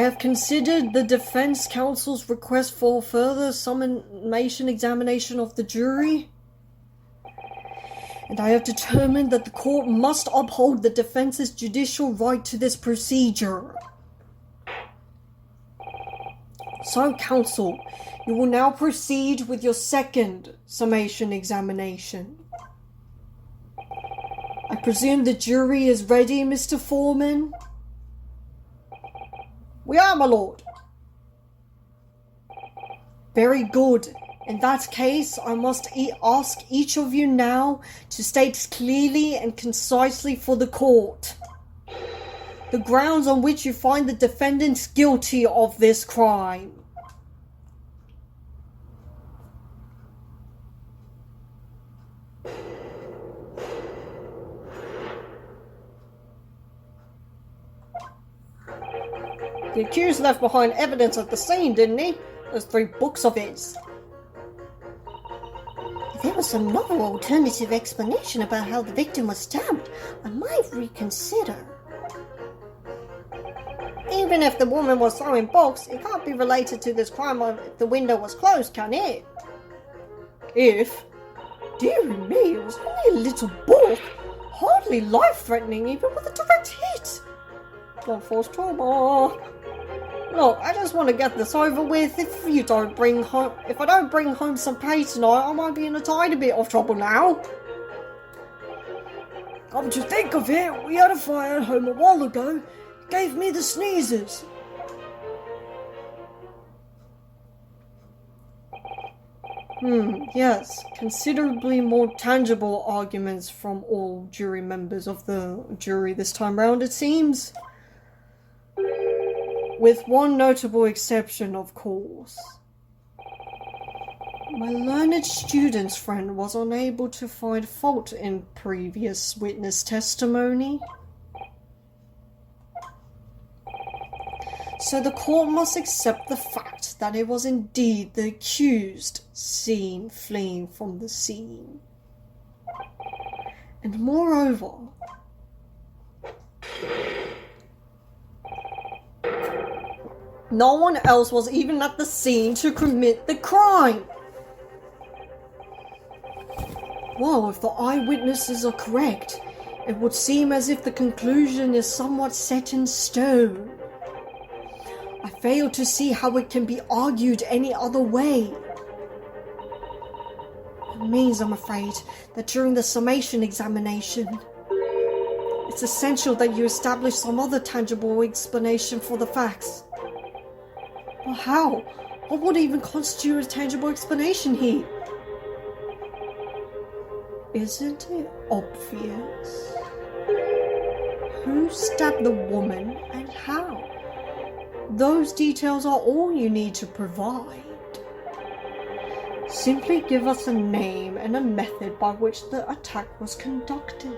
have considered the defense counsel's request for further summation examination of the jury, and I have determined that the court must uphold the defense's judicial right to this procedure. So, counsel, you will now proceed with your second summation examination. I presume the jury is ready, Mr. Foreman? We are, my lord. Very good. In that case, I must ask each of you now to state clearly and concisely for the court the grounds on which you find the defendants guilty of this crime. The accused left behind evidence at the scene, didn't he? There's 3 books of his. If there was another alternative explanation about how the victim was stabbed, I might reconsider. Even if the woman was throwing books, it can't be related to this crime if the window was closed, can it? If? Dear me, it was only a little book. Hardly life-threatening, even with a direct hit. Don't force trauma. Look, I just want to get this over with. If I don't bring home some pay tonight, I might be in a tiny bit of trouble now. Come to think of it, we had a fire at home a while ago. It gave me the sneezes. Yes, considerably more tangible arguments from all jury members of the jury this time round, it seems. With one notable exception, of course. My learned student's friend was unable to find fault in previous witness testimony. So the court must accept the fact that it was indeed the accused seen fleeing from the scene. And moreover, no one else was even at the scene to commit the crime. Well, if the eyewitnesses are correct, it would seem as if the conclusion is somewhat set in stone. I fail to see how it can be argued any other way. It means, I'm afraid, that during the summation examination, it's essential that you establish some other tangible explanation for the facts. But how? What would even constitute a tangible explanation here? Isn't it obvious? Who stabbed the woman and how? Those details are all you need to provide. Simply give us a name and a method by which the attack was conducted.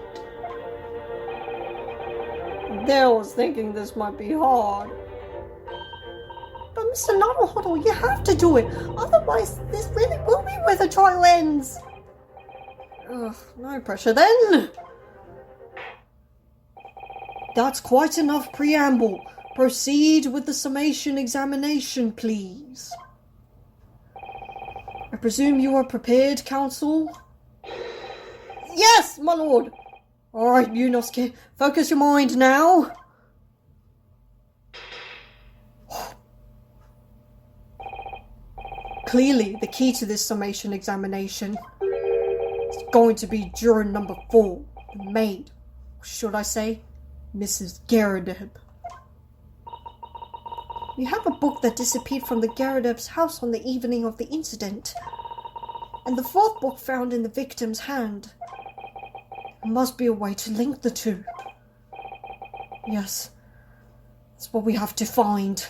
Dale was thinking this might be hard. But Mr. Nuttlehuddle, you have to do it. Otherwise, this really will be where the trial ends. Ugh, no pressure then. That's quite enough preamble. Proceed with the summation examination, please. I presume you are prepared, counsel? Yes, my lord. All right, Yunosuke, focus your mind now. Clearly, the key to this summation examination is going to be juror number 4, the maid. Should I say, Mrs. Garadeb. You have a book that disappeared from the Garadeb's house on the evening of the incident, and the 4th book found in the victim's hand. There must be a way to link the two. Yes, that's what we have to find.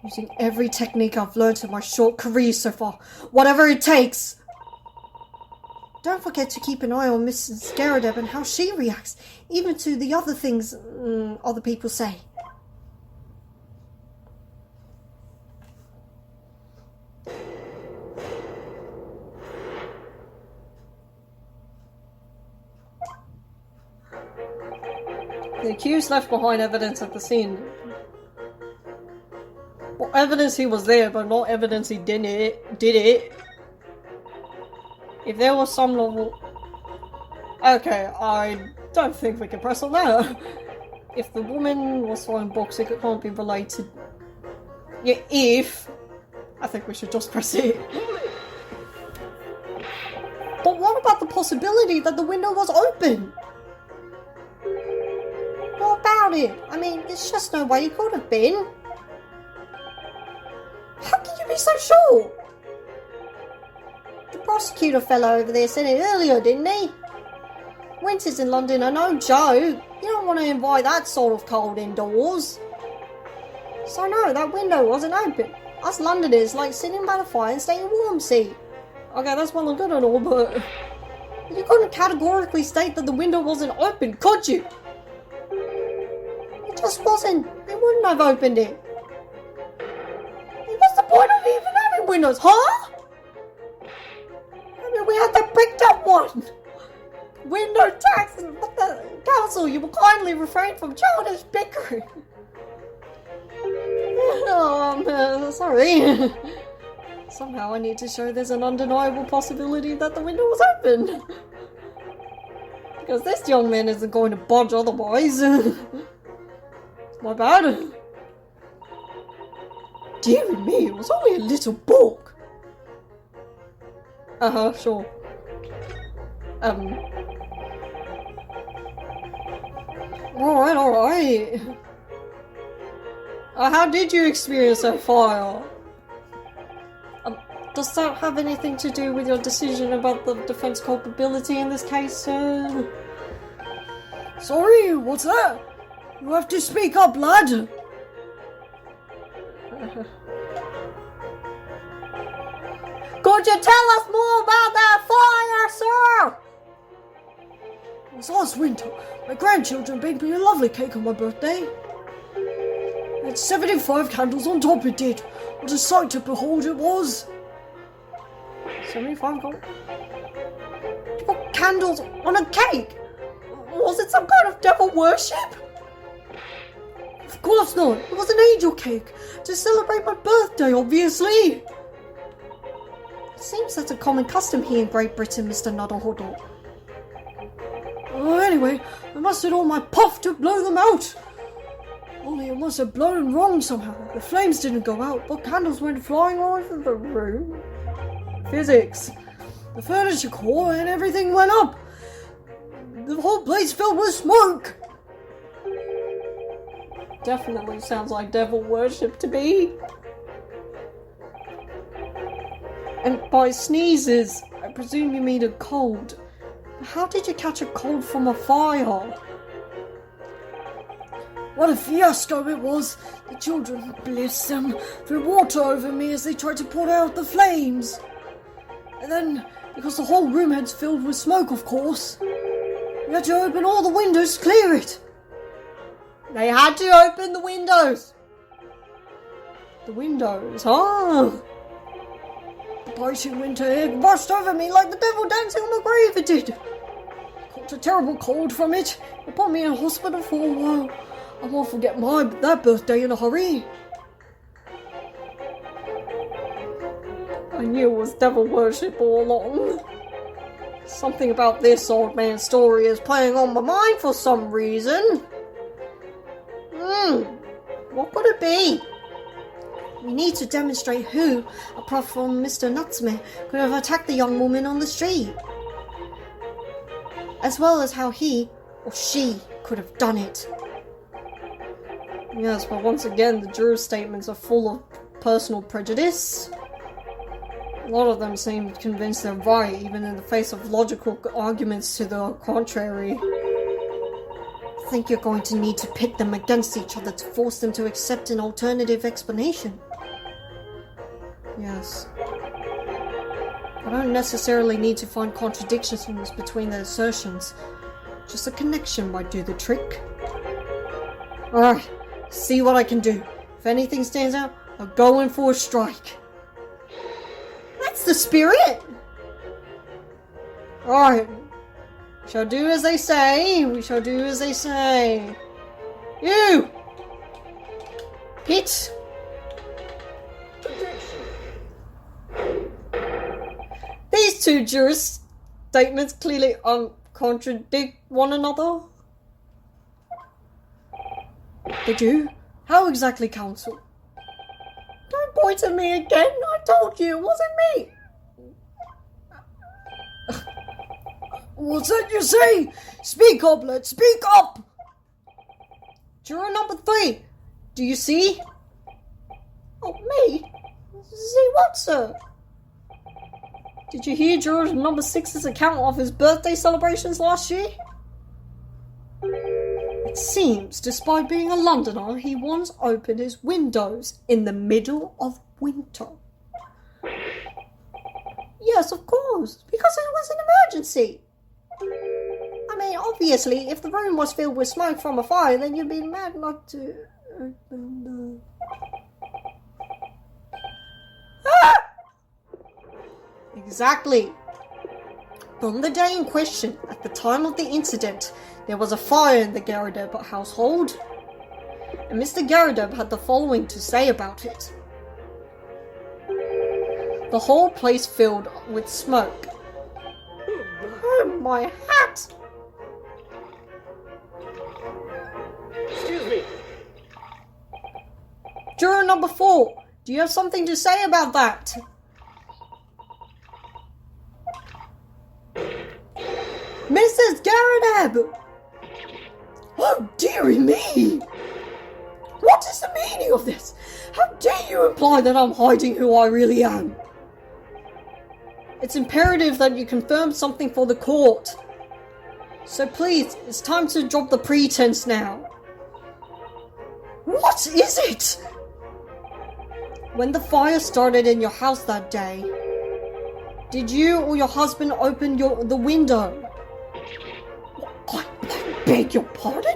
Using every technique I've learned in my short career so far, whatever it takes. Don't forget to keep an eye on Mrs. Garadeb and how she reacts, even to the other things other people say. The accused left behind evidence at the scene. Well, evidence he was there, but not evidence he did it. If there was some level... Okay, I don't think we can press on that. If the woman was throwing books, it can't be related. Yeah, if... I think we should just press it. But what about the possibility that the window was open? What about it? I mean, there's just no way it could have been. How can you be so sure? The prosecutor fellow over there said it earlier, didn't he? Winters in London are no joke. You don't want to invite that sort of cold indoors. So no, that window wasn't open. Us Londoners like sitting by the fire and staying warm, see? Okay, that's well and good and all, but... You couldn't categorically state that the window wasn't open, could you? It just wasn't. They wouldn't have opened it. What's the point of even having windows, huh? I mean, we had to pick that one. Window tax, what the... Council, you will kindly refrain from childish bickering. Oh, sorry. Somehow I need to show there's an undeniable possibility that the window was open. Because this young man isn't going to budge otherwise. My bad. Dear me, it was only a little book. Sure. Alright. How did you experience that fire? Does that have anything to do with your decision about the defense culpability in this case, sir? Sorry, what's that? You have to speak up, lad. Could you tell us more about that fire, sir? It was last winter. My grandchildren baked me a lovely cake on my birthday. It had 75 candles on top, it did. What a sight to behold it was. 75 gold? You put candles on a cake? Was it some kind of devil worship? Of course not. It was an angel cake. To celebrate my birthday, obviously. It seems that's a common custom here in Great Britain, Mr. Nuddlehuddle. Oh, anyway, I mustered all my puff to blow them out. Only it must have blown wrong somehow. The flames didn't go out, but candles went flying all over the room. Physics. The furniture caught and everything went up. The whole place filled with smoke. Definitely sounds like devil worship to me. And by sneezes, I presume you mean a cold. How did you catch a cold from a fire? What a fiasco it was. The children, bless them, threw water over me as they tried to put out the flames. And then, because the whole room had filled with smoke, of course, we had to open all the windows to clear it. They had to open the windows. The windows, huh? The biting winter air rushed over me like the devil dancing on my grave, it did. I caught a terrible cold from it. It put me in hospital for a while. I won't forget that birthday in a hurry. I knew it was devil worship all along. Something about this old man's story is playing on my mind for some reason. What could it be? We need to demonstrate who, apart from Mr. Nutsmith, could have attacked the young woman on the street. As well as how he, or she, could have done it. Yes, but once again, the jurors' statements are full of personal prejudice. A lot of them seem convinced they're right, even in the face of logical arguments to the contrary. I think you're going to need to pit them against each other to force them to accept an alternative explanation. Yes. I don't necessarily need to find contradictions between their assertions. Just a connection might do the trick. Alright, see what I can do. If anything stands out, I'll go in for a strike. That's the spirit! Alright. We shall do as they say. We shall do as they say. You! Pit! two jurors' statements clearly contradict one another? They do? How exactly, counsel? Don't point at me again. I told you it wasn't me. What's that you say? Speak up, lad, speak up! Juror number 3, do you see? Oh, me? See what, sir? Did you hear juror number 6's account of his birthday celebrations last year? It seems, despite being a Londoner, he once opened his windows in the middle of winter. Yes, of course, because it was an emergency. I mean, obviously, if the room was filled with smoke from a fire, then you'd be mad not to open Exactly. On the day in question, at the time of the incident, there was a fire in the Garrideb household. And Mr. Garrideb had the following to say about it. The whole place filled with smoke. Oh, my hat! Excuse me. Juror number 4, do you have something to say about that? Mrs. Garrideb! Oh, dearie me! What is the meaning of this? How dare you imply that I'm hiding who I really am? It's imperative that you confirm something for the court. So please, it's time to drop the pretense now. What is it? When the fire started in your house that day, did you or your husband open the window? I beg your pardon?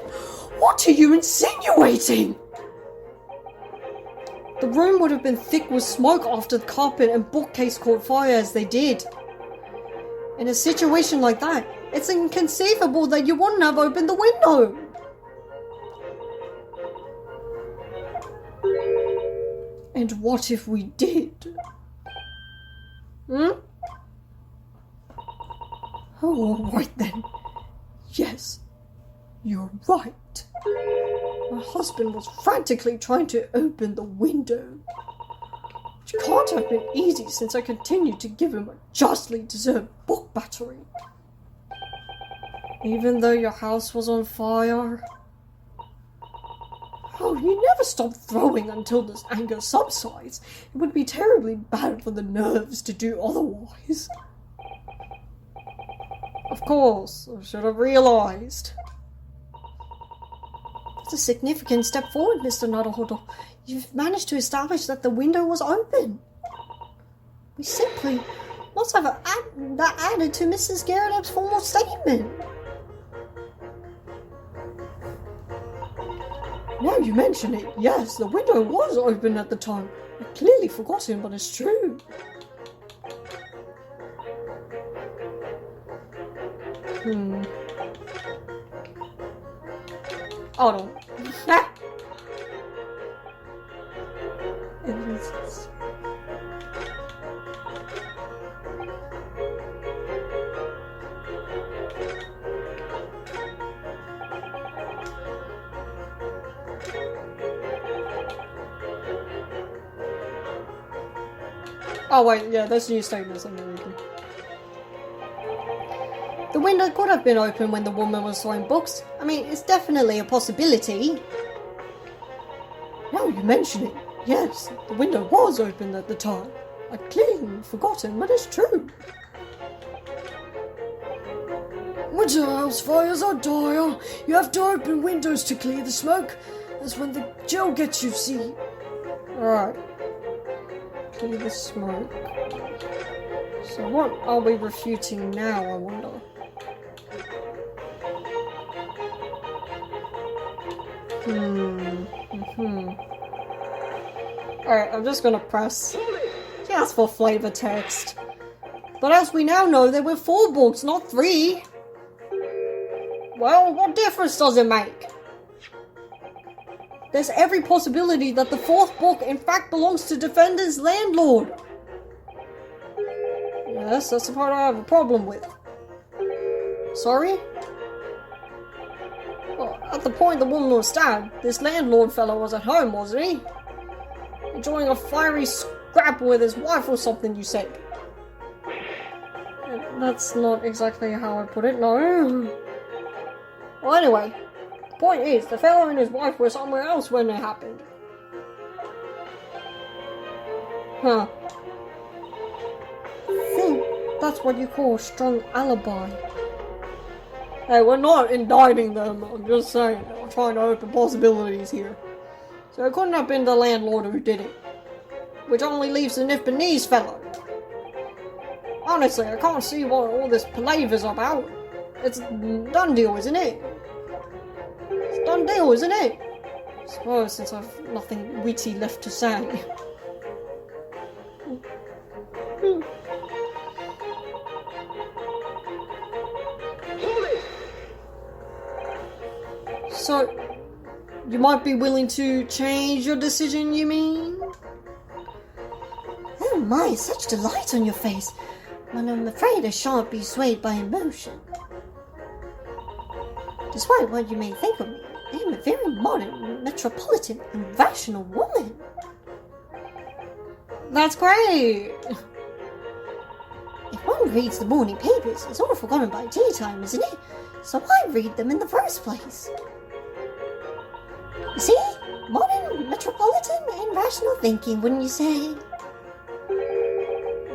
What are you insinuating? The room would have been thick with smoke after the carpet and bookcase caught fire as they did. In a situation like that, it's inconceivable that you wouldn't have opened the window. And what if we did? Oh, all right then. Yes, you're right. My husband was frantically trying to open the window, which can't have been easy since I continued to give him a justly deserved book battery. Even though your house was on fire. Oh, you never stop throwing until this anger subsides. It would be terribly bad for the nerves to do otherwise. Of course, I should have realised. That's a significant step forward, Mr. Nuttlehuddle. You've managed to establish that the window was open. We simply must have that added to Mrs. Garrideb's formal statement. Now you mention it, yes, the window was open at the time. I clearly forgot him, but it's true. Hold on. Oh wait, yeah, there's new statements I'm reading. The window could have been open when the woman was throwing books. I mean, it's definitely a possibility. Now you mention it, yes, the window was open at the time. I'd clearly forgotten, but it's true. Winter house fires are dire. You have to open windows to clear the smoke. That's when the chill gets you, see. Alright. Clear the smoke. So what are we refuting now, I wonder? Alright, I'm just gonna press just for flavor text. But as we now know, there were 4 books, not 3. Well, what difference does it make? There's every possibility that the 4th book in fact belongs to defendant's landlord. Yes, that's the part I have a problem with. Sorry? Well, at the point the woman was stabbed, this landlord fellow was at home, wasn't he? Enjoying a fiery scrap with his wife or something, you said. That's not exactly how I put it, no. Well, anyway, the point is, the fellow and his wife were somewhere else when it happened. Huh. I think that's what you call a strong alibi. Hey, we're not indicting them, I'm just saying, we're trying to open possibilities here. So it couldn't have been the landlord who did it. Which only leaves the Nifbanese fellow. Honestly, I can't see what all this palaver's about. It's a done deal, isn't it? It's a done deal, isn't it? I suppose, since I've nothing witty left to say. So, you might be willing to change your decision, you mean? Oh my, such delight on your face. But I'm afraid I shan't be swayed by emotion. Despite what you may think of me, I am a very modern, metropolitan, and rational woman. That's great! If one reads the morning papers, it's all forgotten by tea time, isn't it? So why read them in the first place? You see? Modern, metropolitan, and rational thinking, wouldn't you say?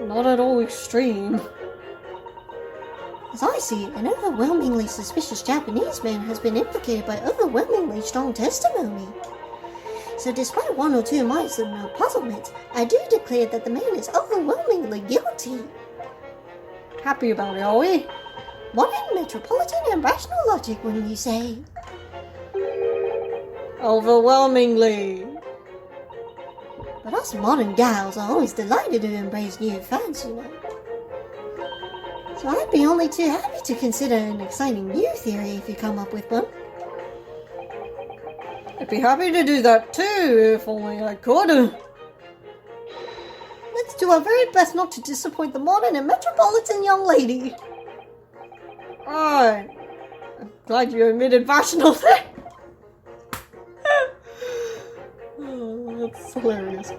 Not at all extreme. As I see it, an overwhelmingly suspicious Japanese man has been implicated by overwhelmingly strong testimony. So despite one or two mites of no puzzlement, I do declare that the man is overwhelmingly guilty. Happy about it, are we? Modern, metropolitan, and rational logic, wouldn't you say? Overwhelmingly. But us modern gals are always delighted to embrace new fads, you know. So I'd be only too happy to consider an exciting new theory if you come up with one. I'd be happy to do that too, if only I could. Let's do our very best not to disappoint the modern and metropolitan young lady. Alright. I'm glad you admitted rational there. Oh, that's hilarious.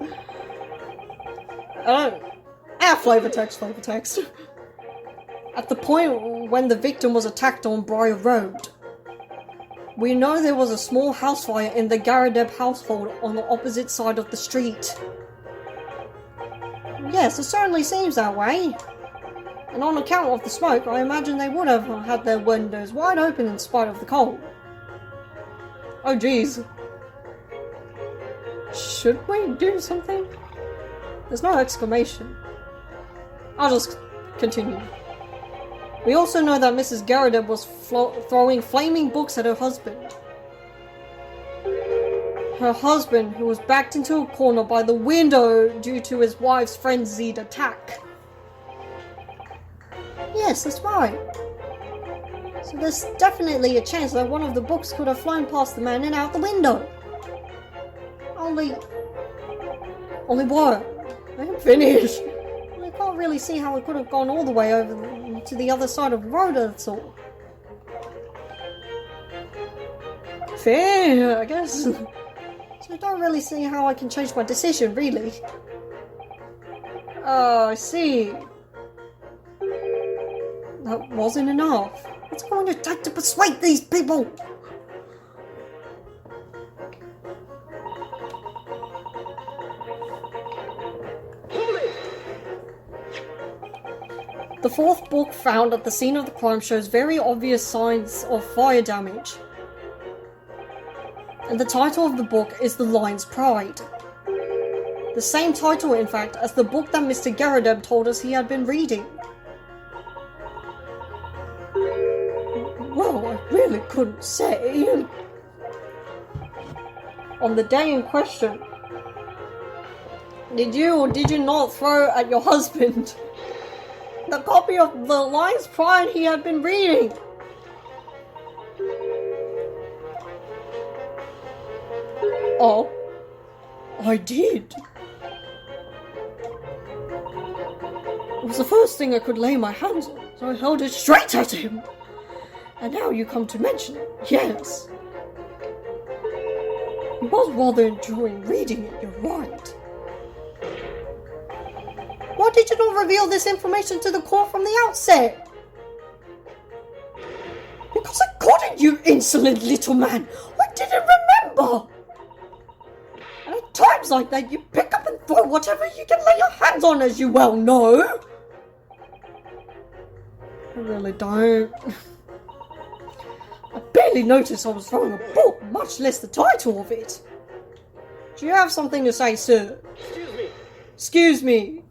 Flavor text. At the point when the victim was attacked on Briar Road, we know there was a small house fire in the Garadeb household on the opposite side of the street. Yes, it certainly seems that way. And on account of the smoke, I imagine they would have had their windows wide open in spite of the cold. Oh jeez. Should we do something? There's no exclamation. I'll just continue. We also know that Mrs. Garadeb was throwing flaming books at her husband. Her husband, who was backed into a corner by the window due to his wife's frenzied attack. Yes, that's right. So there's definitely a chance that one of the books could have flown past the man and out the window. Only what? I am finished. I can't really see how it could have gone all the way over to the other side of the road, that's all. Fair, I guess. So I don't really see how I can change my decision, really. Oh, I see. That wasn't enough. What's going to take to persuade these people? The fourth book found at the scene of the crime shows very obvious signs of fire damage. And the title of the book is The Lion's Pride. The same title, in fact, as the book that Mr. Garadeb told us he had been reading. Well, I really couldn't say. On the day in question, did you or did you not throw at your husband the copy of The Lion's Pride he had been reading? Oh, I did. was the first thing I could lay my hands on, so I held it straight at him. And now you come to mention it, yes. He was rather enjoying reading it, you're right. Why did you not reveal this information to the court from the outset? Because I couldn't, you insolent little man! I didn't remember! And at times like that, you pick up and throw whatever you can lay your hands on, as you well know! I really don't. I barely noticed I was throwing a book, much less the title of it. Do you have something to say, sir? Excuse me. Excuse me.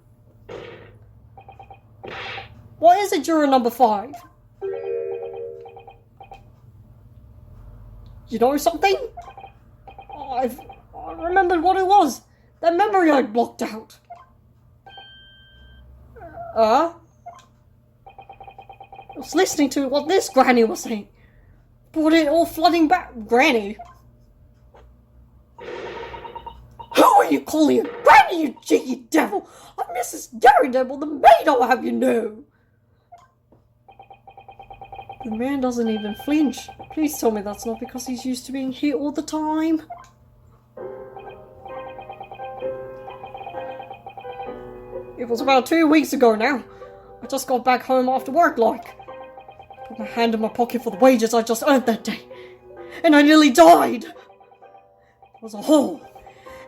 What is it, juror number 5? You know something? I remembered what it was. That memory I'd blocked out. I was listening to what this granny was saying. Brought it all flooding back. Granny? Who are you calling a granny, you cheeky devil? I'm Mrs. Garrideb, the maid, I'll have you know. The man doesn't even flinch. Please tell me that's not because he's used to being here all the time. It was about 2 weeks ago now. I just got back home after work, like. Put my hand in my pocket for the wages I just earned that day. And I nearly died. It was a hole.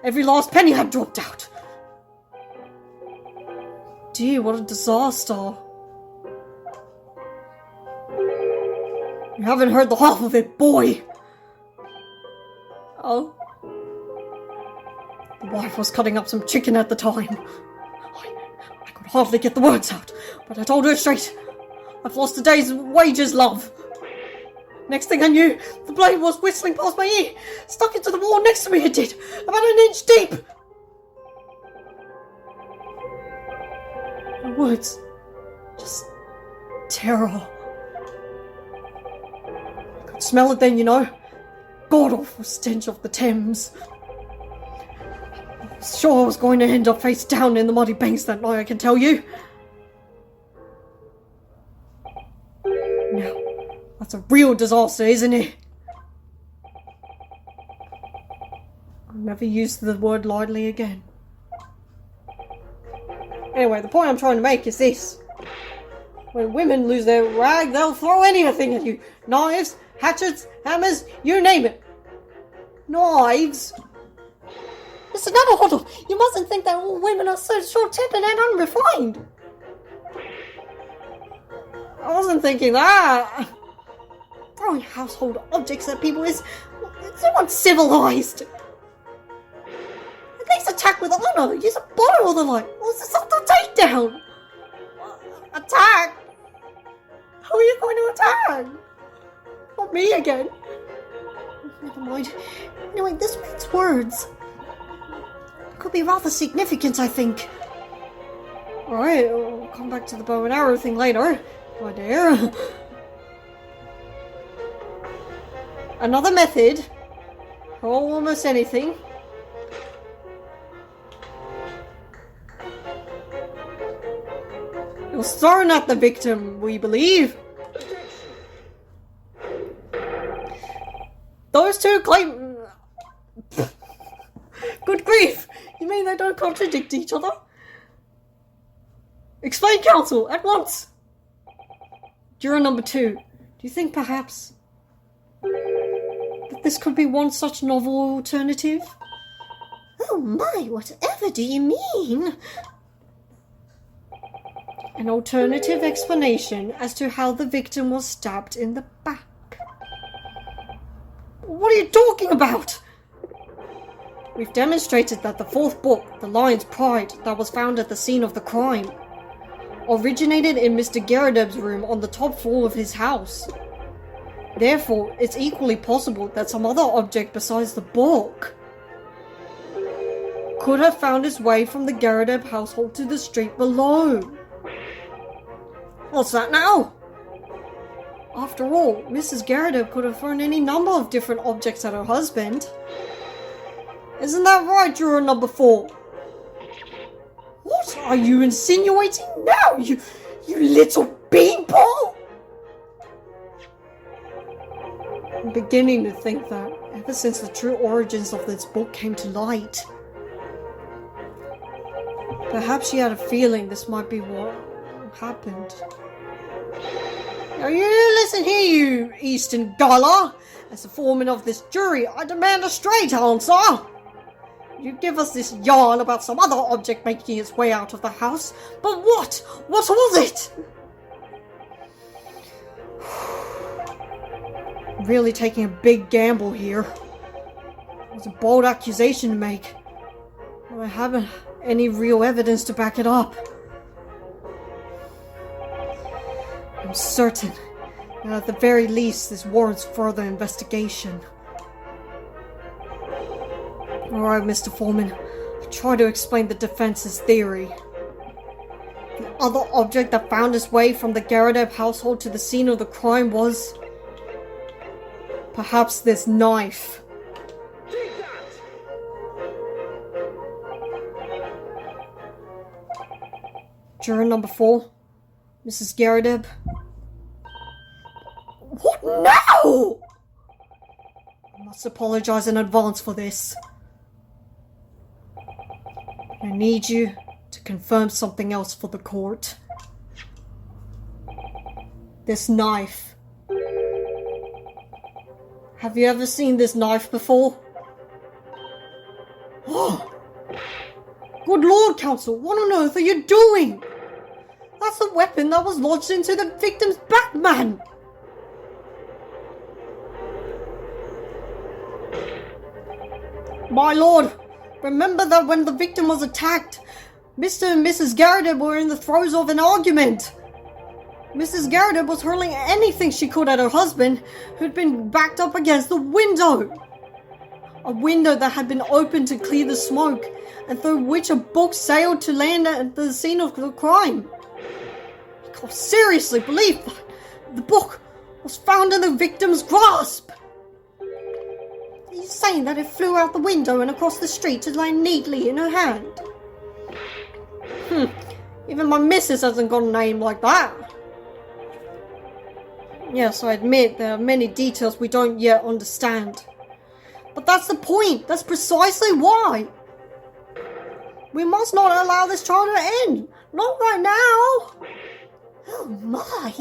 Every last penny had dropped out. Dear, what a disaster. You haven't heard the half of it, boy! Oh? The wife was cutting up some chicken at the time. I could hardly get the words out, but I told her straight. I've lost a day's wages, love. Next thing I knew, the blade was whistling past my ear. Stuck into the wall next to me, it did. About an inch deep. The words. Just terror. I could smell it then, you know. God-awful stench of the Thames. I was sure I was going to end up face down in the muddy banks that night, I can tell you. Now, that's a real disaster, isn't it? I'll never use the word lightly again. Anyway, the point I'm trying to make is this. When women lose their rag, they'll throw anything at you. Knives, hatchets, hammers, you name it. Knives? Listen, now hold on. You mustn't think that all women are so short-tempered and unrefined. I wasn't thinking that. Throwing household objects at people is uncivilized. At least attack with honor. Use a bottle or the like. Or something to take down. Attack? Who are you going to attack? Not me again. Never mind. Anyway, this man's words could be rather significant, I think. Alright, we'll come back to the bow and arrow thing later, my dear. Another method for almost anything. It was thrown at the victim, we believe. Those two claim... Good grief! You mean they don't contradict each other? Explain, counsel, at once! Juror number 2, do you think perhaps that this could be one such novel alternative? Oh my, whatever do you mean? An alternative explanation as to how the victim was stabbed in the back. What are you talking about? We've demonstrated that the 4th book, The Lion's Pride, that was found at the scene of the crime, originated in Mr. Garrideb's room on the top floor of his house. Therefore, it's equally possible that some other object besides the book could have found its way from the Garrideb household to the street below. What's that now? After all, Mrs. Garrideb could have thrown any number of different objects at her husband. Isn't that right, juror number 4? What are you insinuating now, you little beanpole? I'm beginning to think that ever since the true origins of this book came to light, perhaps she had a feeling this might be what happened. Now you listen here, you Eastern Gala. As the foreman of this jury, I demand a straight answer. You give us this yarn about some other object making its way out of the house, but what? What was it? Really taking a big gamble here. It's a bold accusation to make. I haven't any real evidence to back it up. I'm certain that at the very least this warrants further investigation. Alright, Mr. Foreman, I'll try to explain the defense's theory. The other object that found its way from the Garadeb household to the scene of the crime was perhaps this knife. Take that! Juror number 4, Mrs. Garadeb. What now? I must apologize in advance for this. I need you to confirm something else for the court. This knife. Have you ever seen this knife before? Oh, good Lord, Counsel, what on earth are you doing? That's the weapon that was lodged into the victim's Batman. My lord, remember that when the victim was attacked, Mr. and Mrs. Garadeb were in the throes of an argument. Mrs. Garadeb was hurling anything she could at her husband, who'd been backed up against the window. A window that had been opened to clear the smoke, and through which a book sailed to land at the scene of the crime. I can't seriously believe that the book was found in the victim's grasp. Are you saying that it flew out the window and across the street to lie neatly in her hand? Even my missus hasn't got a name like that. Yes, I admit there are many details we don't yet understand. But that's the point. That's precisely why. We must not allow this trial to end. Not right now. Oh my.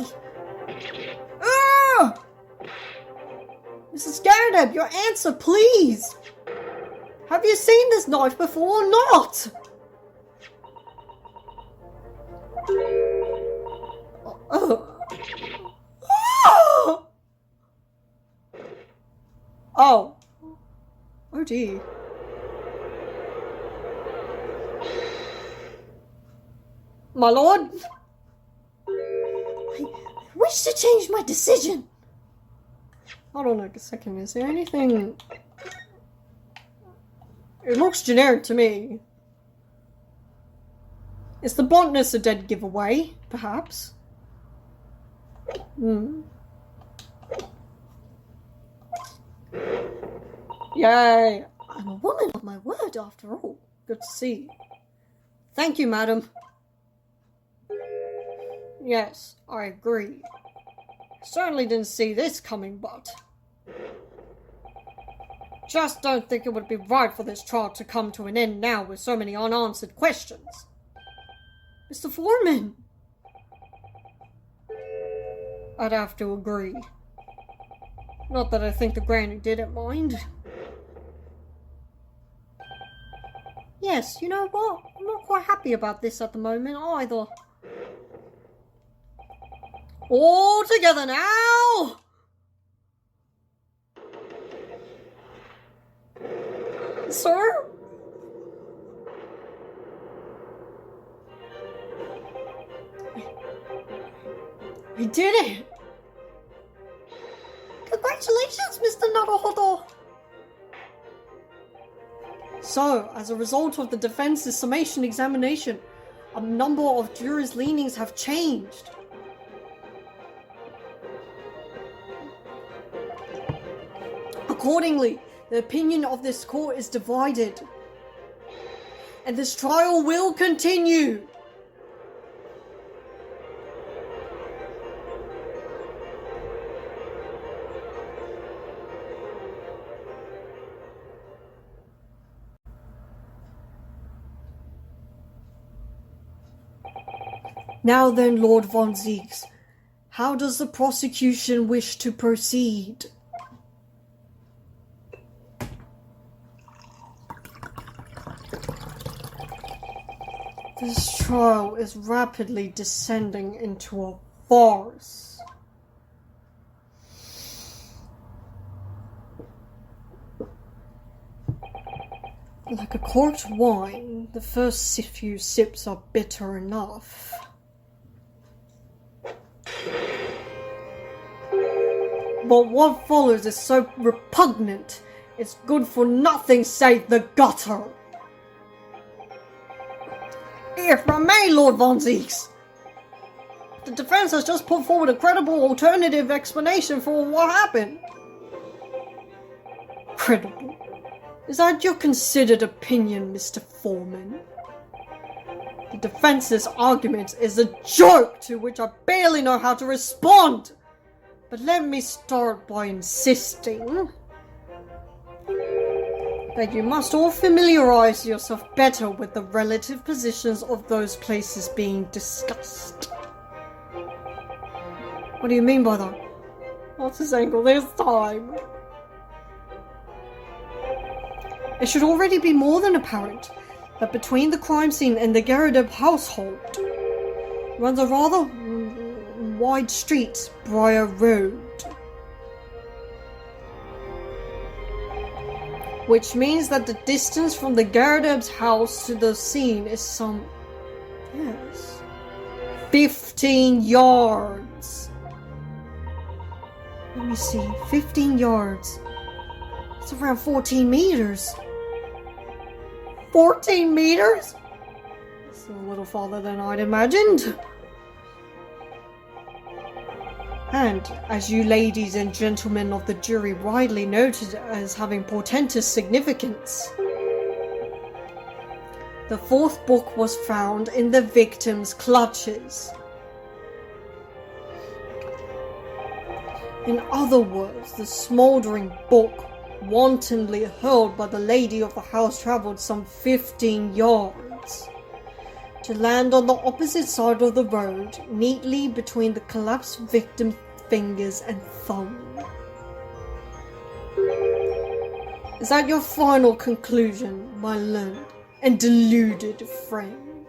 Mrs. Garadeb, your answer, please. Have you seen this knife before or not? Oh. Oh dear. My lord? I wish to change my decision. Hold on a second, is there anything... It looks generic to me. Is the bluntness a dead giveaway, perhaps? Yay! I'm a woman of my word, after all. Good to see. Thank you, madam. Yes, I agree. Certainly didn't see this coming, but... Just don't think it would be right for this trial to come to an end now with so many unanswered questions. Mr. Foreman! I'd have to agree. Not that I think the granny didn't mind. Yes, you know what? I'm not quite happy about this at the moment either. All together now! Sir? We did it! Congratulations, Mr. Naruhodo! So, as a result of the defense's summation examination, a number of jurors' leanings have changed. Accordingly, the opinion of this court is divided. And this trial will continue. Now then, Lord Von Zieks, how does the prosecution wish to proceed? This trial is rapidly descending into a farce. Like a corked wine, the first few sips are bitter enough. But what follows is so repugnant, it's good for nothing save the gutter. If I may, Lord Von Zieks, the defense has just put forward a credible alternative explanation for what happened. Credible? Is that your considered opinion, Mr. Foreman? The defense's argument is a joke to which I barely know how to respond. But let me start by insisting that you must all familiarize yourself better with the relative positions of those places being discussed. What do you mean by that? What's his angle this time? It should already be more than apparent that between the crime scene and the Garadeb household runs a rather wide street, Briar Road. Which means that the distance from the Garadeb's house to the scene is some... 15 yards. Let me see, 15 yards. It's around 14 meters. 14 meters? It's a little farther than I'd imagined. And, as you ladies and gentlemen of the jury rightly noted as having portentous significance, the fourth book was found in the victim's clutches. In other words, the smouldering book wantonly hurled by the lady of the house travelled some 15 yards to land on the opposite side of the road, neatly between the collapsed victim's fingers and thumb. Is that your final conclusion, my learned and deluded friend?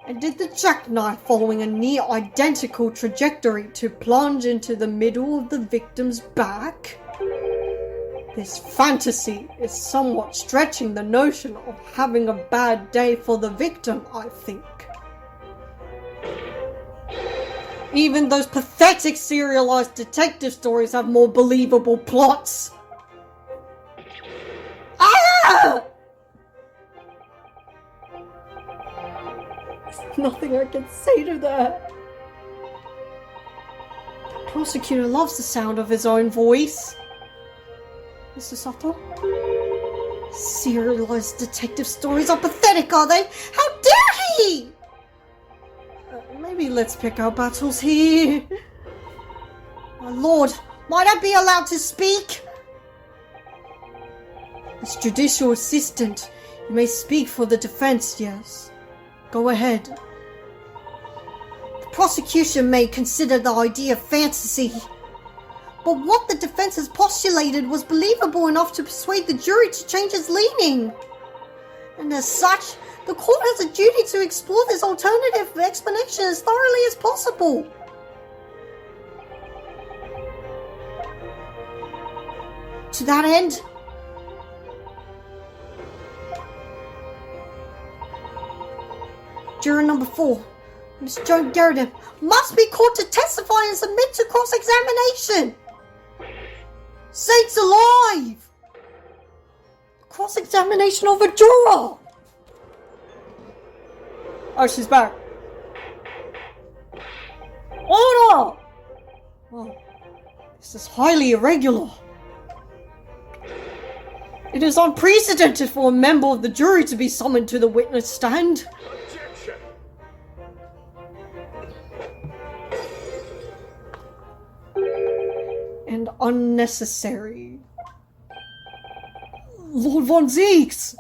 And did the jackknife following a near identical trajectory to plunge into the middle of the victim's back? This fantasy is somewhat stretching the notion of having a bad day for the victim, I think. Even those pathetic serialized detective stories have more believable plots. Ah! There's nothing I can say to that. The prosecutor loves the sound of his own voice. Mr. Sato? Serialized detective stories are pathetic, are they? How dare he! Maybe let's pick our battles here. My lord, might I be allowed to speak? As judicial assistant, you may speak for the defense, yes. Go ahead. The prosecution may consider the idea fantasy, but what the defense has postulated was believable enough to persuade the jury to change its leaning. And as such, the court has a duty to explore this alternative explanation as thoroughly as possible. To that end, juror number 4, Miss Joan Garadeb, must be called to testify and submit to cross-examination. Sakes alive! Cross-examination of a juror! Oh, she's back. Order! Oh, this is highly irregular. It is unprecedented for a member of the jury to be summoned to the witness stand. Objection! And unnecessary. Lord Von Zieks!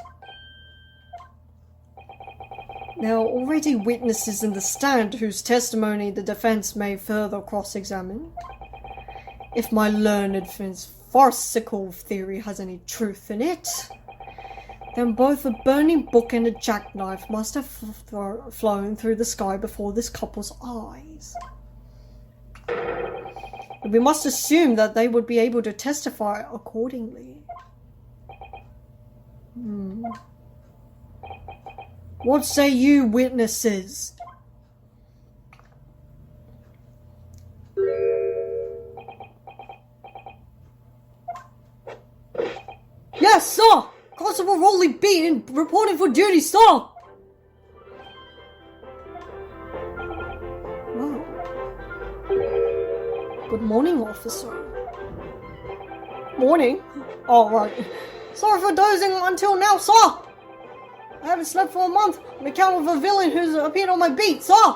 There are already witnesses in the stand whose testimony the defense may further cross-examine. If my learned friend's farcical theory has any truth in it, then both a burning book and a jackknife must have flown through the sky before this couple's eyes. And we must assume that they would be able to testify accordingly. What say you, witnesses? Yes, sir! Constable Rolly Beaton, reporting for duty, sir! Wow. Good morning, officer. Morning? All right. Sorry for dozing until now, sir! I haven't slept for a month on account of a villain who's appeared on my beat, sir!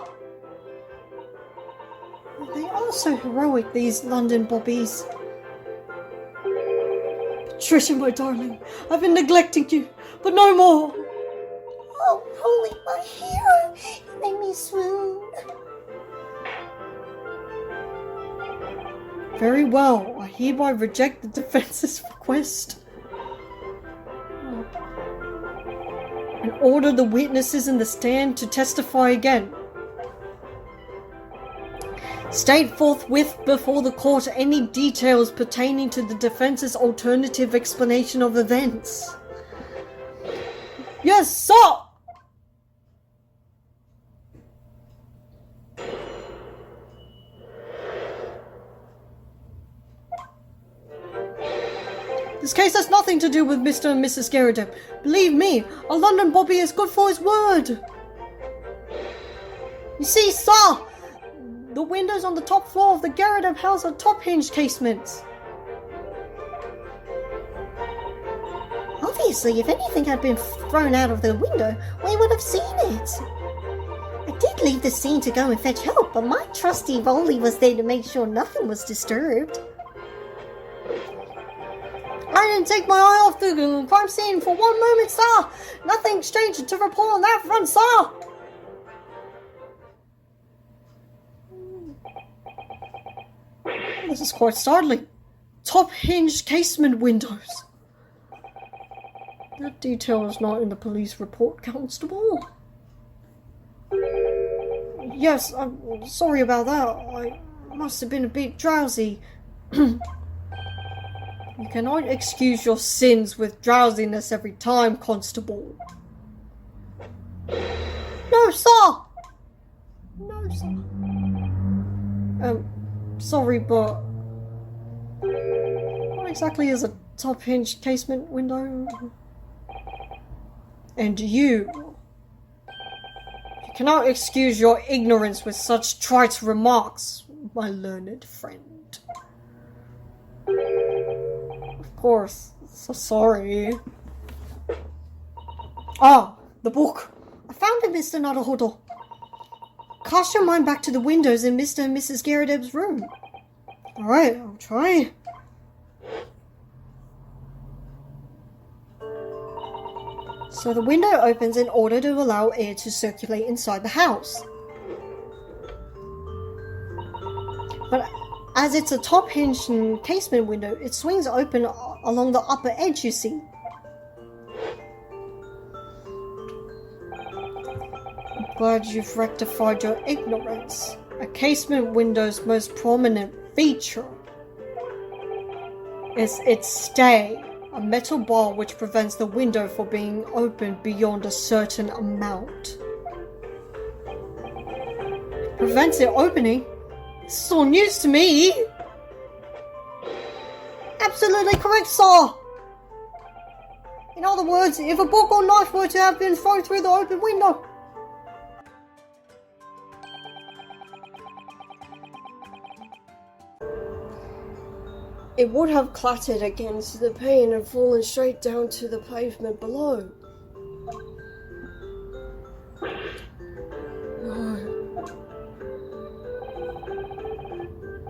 They are so heroic, these London bobbies. Patricia, my darling, I've been neglecting you, but no more. Oh, Rolly, my hero! You made me swoon. Very well, I hereby reject the defense's request. And order the witnesses in the stand to testify again. State forthwith before the court any details pertaining to the defense's alternative explanation of events. Yes, sir! This case has nothing to do with Mr. and Mrs. Garrideb. Believe me, a London bobby is good for his word. You see, sir, the windows on the top floor of the Garrideb house are top-hinged casements. Obviously, if anything had been thrown out of the window, we would have seen it. I did leave the scene to go and fetch help, but my trusty Rolly was there to make sure nothing was disturbed. I didn't take my eye off the crime scene for one moment, sir. Nothing strange to report on that front, sir. This is quite startling. Top-hinged casement windows. That detail is not in the police report, Constable. Yes, I'm sorry about that. I must have been a bit drowsy. You cannot excuse your sins with drowsiness every time, Constable. No, sir! No, sir. Sorry, but what exactly is a top-hinged casement window? And you cannot excuse your ignorance with such trite remarks, my learned friend. Of course, so sorry. Ah, the book. I found it, Mr. Naruhodo. Cast your mind back to the windows in Mr. and Mrs. Garrideb's room. Alright, I'll try. So the window opens in order to allow air to circulate inside the house. But as it's a top-hinged casement window, it swings open along the upper edge, you see. I'm glad you've rectified your ignorance. A casement window's most prominent feature is its stay, a metal bar which prevents the window from being opened beyond a certain amount. Prevents it opening? This is all news to me. Absolutely correct, sir. In other words, if a book or knife were to have been thrown through the open window, it would have clattered against the pane and fallen straight down to the pavement below.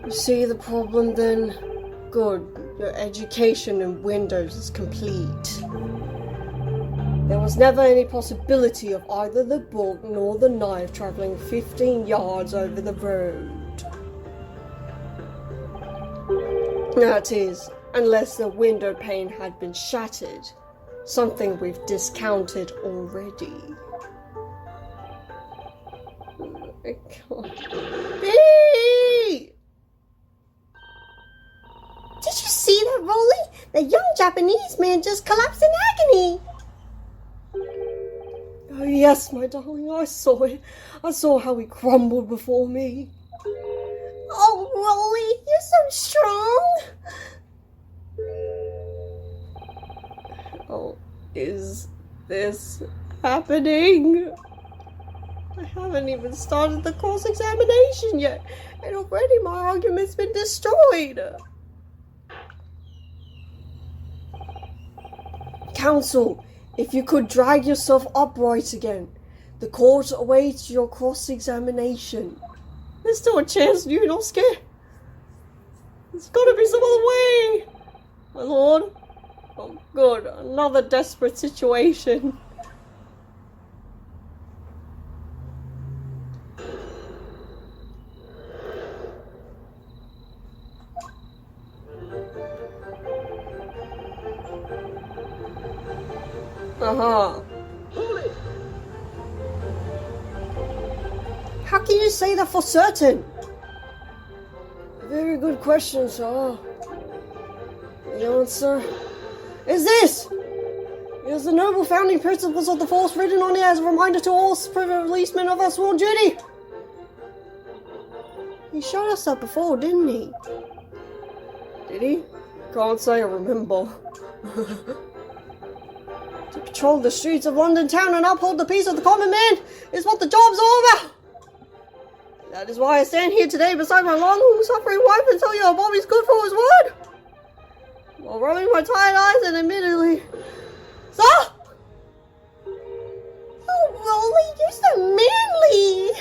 You see the problem then? Good. Your education in Windows is complete. There was never any possibility of either the book nor the knife traveling 15 yards over the road. That is, unless the window pane had been shattered, something we've discounted already. Oh my God. Bee! Did you see that, Rolly? The young Japanese man just collapsed in agony. Oh yes, my darling, I saw it. I saw how he crumbled before me. Oh, Rolly, you're so strong. Oh, is this happening? I haven't even started the cross-examination yet, and already my argument's been destroyed. Counsel, if you could drag yourself upright again. The court awaits your cross-examination. There's still a chance, Yunosuke. There's gotta be some other way. My lord. Oh, good. Another desperate situation. How can you say that for certain? Very good question, sir. The answer is this! It is the noble founding principles of the force written on it as a reminder to all policemen of our sworn duty. He showed us that before, didn't he? Did he? Can't say I remember. To patrol the streets of London town and uphold the peace of the common man is what the job's all about. That is why I stand here today beside my long-suffering wife and tell you Bobby's good for his word. While rubbing my tired eyes and admittedly, sir! Oh, Rolly, you're so manly.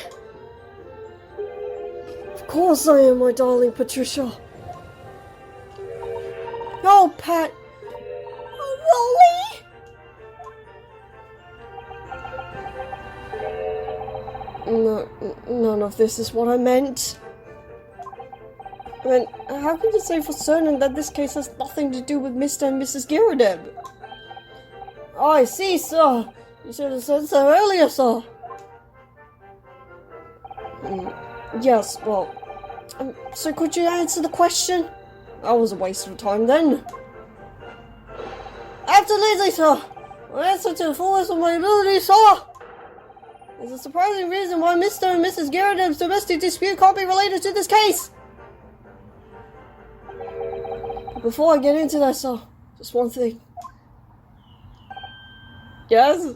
Of course I am, my darling Patricia. Oh, Pat. Oh, Rolly. No, none of this is what I meant. I mean, how can you say for certain that this case has nothing to do with Mr. and Mrs. Giradeb? Oh, I see, sir. You should have said so earlier, sir. Yes, well... so could you answer the question? That was a waste of time then. Absolutely, sir. My answer to the fullest of my ability, sir. There's a surprising reason why Mr. and Mrs. Giradeb's domestic dispute can't be related to this case. But before I get into that, sir, just one thing. Yes?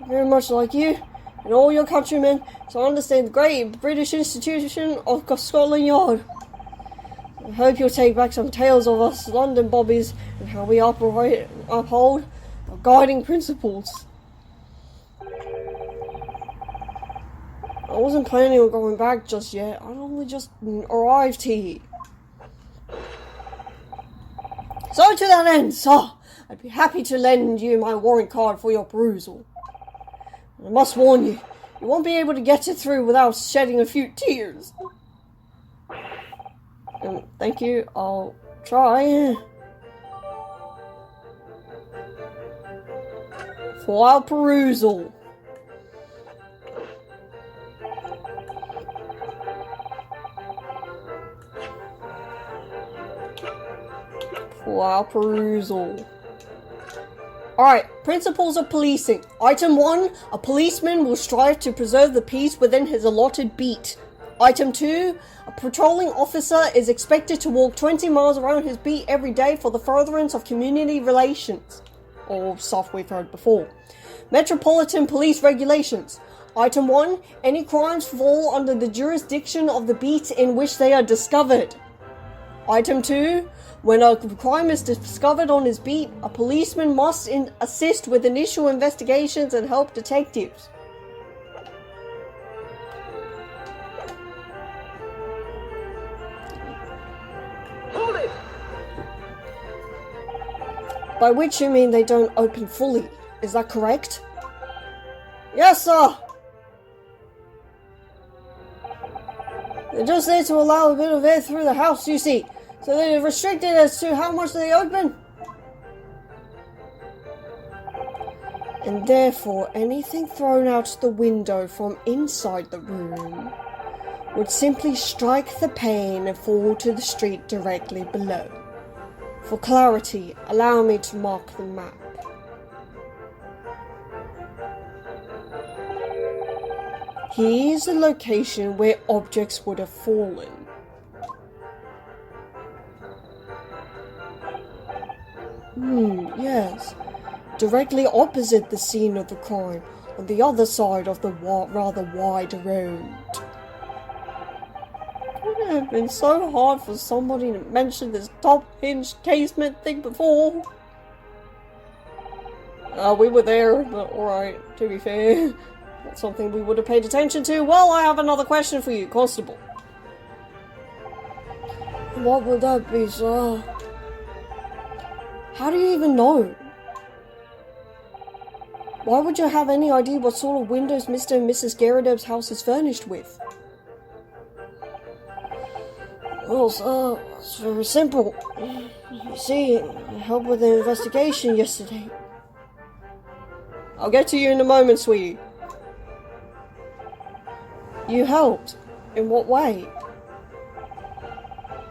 Very much like you and all your countrymen, so I understand the great British institution of Scotland Yard. I hope you'll take back some tales of us London bobbies and how we uphold our guiding principles. I wasn't planning on going back just yet. I'd only just arrived here. So to that end, sir, I'd be happy to lend you my warrant card for your perusal. I must warn you, you won't be able to get it through without shedding a few tears. Thank you, I'll try. For our perusal. For our perusal. Alright, principles of policing. Item 1, a policeman will strive to preserve the peace within his allotted beat. Item 2, a patrolling officer is expected to walk 20 miles around his beat every day for the furtherance of community relations. Or stuff we've heard before. Metropolitan Police Regulations. Item 1, any crimes fall under the jurisdiction of the beat in which they are discovered. Item 2, when a crime is discovered on his beat, a policeman must assist with initial investigations and help detectives. By which you mean they don't open fully. Is that correct? Yes, sir. They just need to allow a bit of air through the house, you see. So they're restricted as to how much they open. And therefore, anything thrown out the window from inside the room would simply strike the pane and fall to the street directly below. For clarity, allow me to mark the map. Here's the location where objects would have fallen. Yes. Directly opposite the scene of the crime, on the other side of the rather wide road. It would have been so hard for somebody to mention this top-hinged casement thing before. We were there, but alright, to be fair. Not something we would have paid attention to. Well, I have another question for you, Constable. What would that be, sir? How do you even know? Why would you have any idea what sort of windows Mr. and Mrs. Garrideb's house is furnished with? Well, sir, it's very simple. You see, I helped with the investigation yesterday. I'll get to you in a moment, sweetie. You helped? In what way?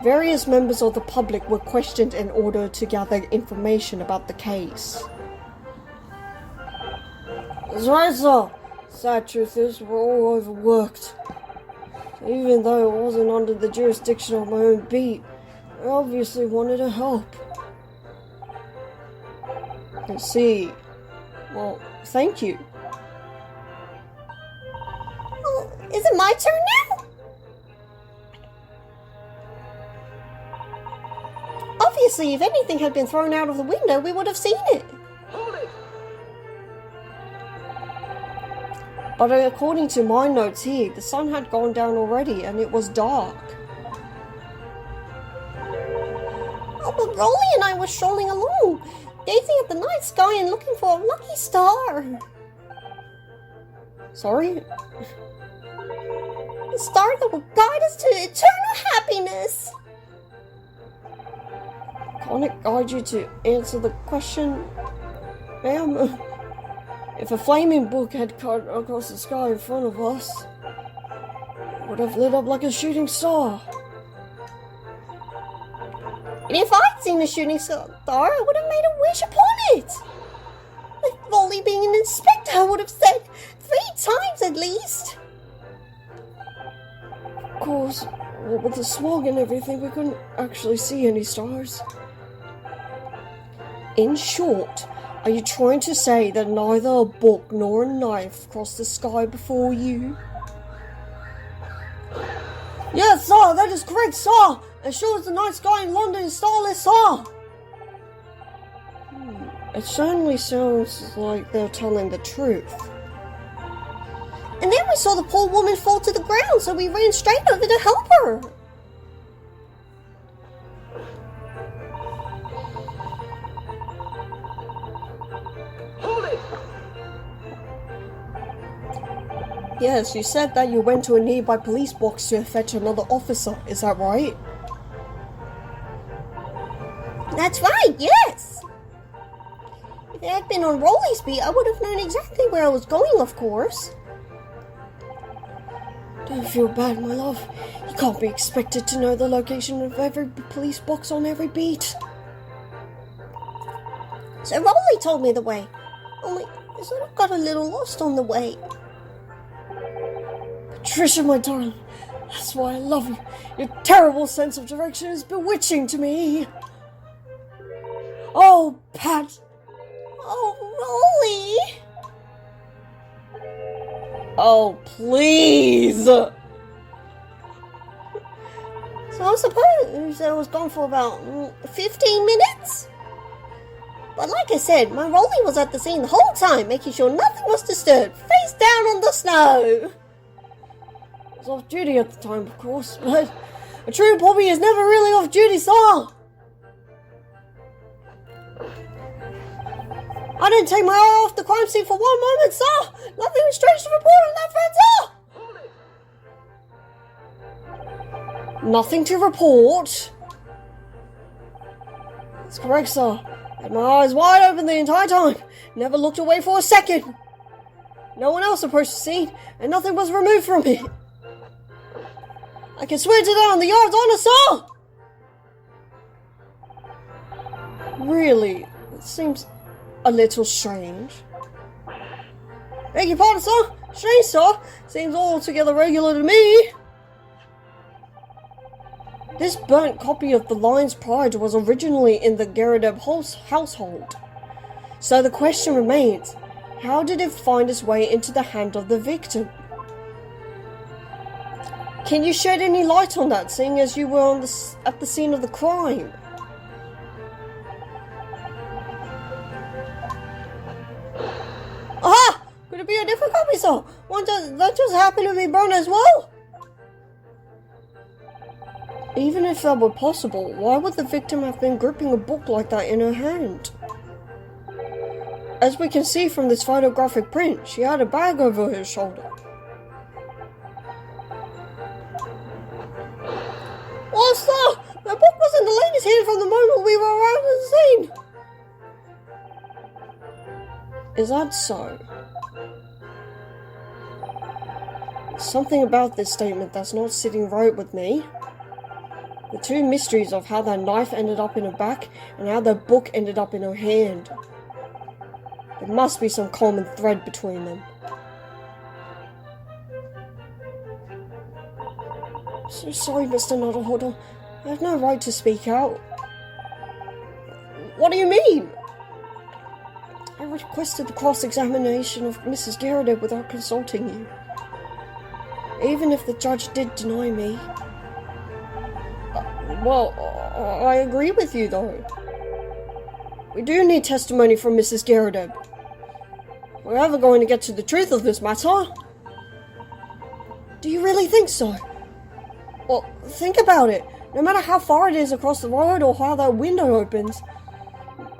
Various members of the public were questioned in order to gather information about the case. That's right, sir. Sad truth is, we're all overworked. Even though it wasn't under the jurisdiction of my own beat, I obviously wanted to help. I see. Well, thank you. Oh, is it my turn now? Obviously, if anything had been thrown out of the window, we would have seen it. But according to my notes here, the sun had gone down already and it was dark. Oh, but Rolly and I were strolling along, gazing at the night sky and looking for a lucky star. Sorry? A star that will guide us to eternal happiness. Can't it guide you to answer the question, ma'am? If a flaming book had cut across the sky in front of us, it would have lit up like a shooting star. And if I'd seen a shooting star, I would have made a wish upon it. Like Rolly being an inspector, I would have said 3 times at least. Of course, with the smog and everything, we couldn't actually see any stars. In short, are you trying to say that neither a book nor a knife crossed the sky before you? Yes, sir, that is correct, sir. As sure as the night sky in London is starless, sir. It certainly sounds like they're telling the truth. And then we saw the poor woman fall to the ground, so we ran straight over to help her. Yes, you said that you went to a nearby police box to fetch another officer, is that right? That's right, yes. If it had been on Rolly's beat, I would have known exactly where I was going, of course. Don't feel bad, my love. You can't be expected to know the location of every police box on every beat. So Rolly told me the way. Only, I sort of got a little lost on the way. Patricia, my darling, that's why I love you. Your terrible sense of direction is bewitching to me. Oh, Pat. Oh, Rolly. Oh, please. So I suppose I was gone for about 15 minutes? But like I said, my Rolly was at the scene the whole time, making sure nothing was disturbed, face down on the snow. I was off duty at the time, of course, but a true Bobby is never really off duty, sir. I didn't take my eye off the crime scene for 1 moment, sir! Nothing strange to report on that front, sir! Nothing to report? That's correct, sir. I had my eyes wide open the entire time. Never looked away for a second. No one else approached the scene, and nothing was removed from it. I can swear to that on the yard's honor, sir! Really? It seems a little strange. Beg your pardon, sir? Strange, sir? Seems altogether regular to me. This burnt copy of The Lion's Pride was originally in the Garadeb household. So the question remains, how did it find its way into the hand of the victim? Can you shed any light on that, seeing as you were at the scene of the crime? Aha! Could it be a different copy, sir? One that just happened to be burned as well? Even if that were possible, why would the victim have been gripping a book like that in her hand? As we can see from this photographic print, she had a bag over her shoulder. Oh, sir! The book was in the lady's hand from the moment we were around the scene! Is that so? Something about this statement that's not sitting right with me. The two mysteries of how that knife ended up in her back and how that book ended up in her hand. There must be some common thread between them. So sorry, Mr. Nuttleholder. I have no right to speak out. What do you mean? I requested the cross-examination of Mrs. Garadeb without consulting you. Even if the judge did deny me. Well, I agree with you, though. We do need testimony from Mrs. Garadeb. We're ever going to get to the truth of this matter. Do you really think so? Well, think about it. No matter how far it is across the road or how that window opens,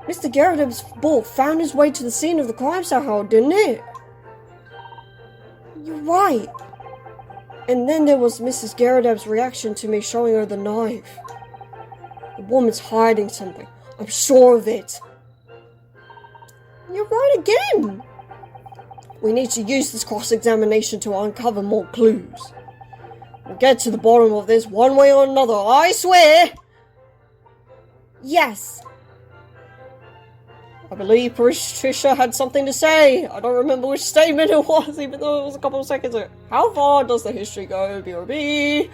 Mr. Garadeb's book found his way to the scene of the crime somehow, didn't it? You're right. And then there was Mrs. Garadeb's reaction to me showing her the knife. The woman's hiding something. I'm sure of it. You're right again. We need to use this cross-examination to uncover more clues. We'll get to the bottom of this one way or another, I swear! Yes. I believe Patricia had something to say. I don't remember which statement it was, even though it was a couple of seconds ago. How far does the history go, BRB?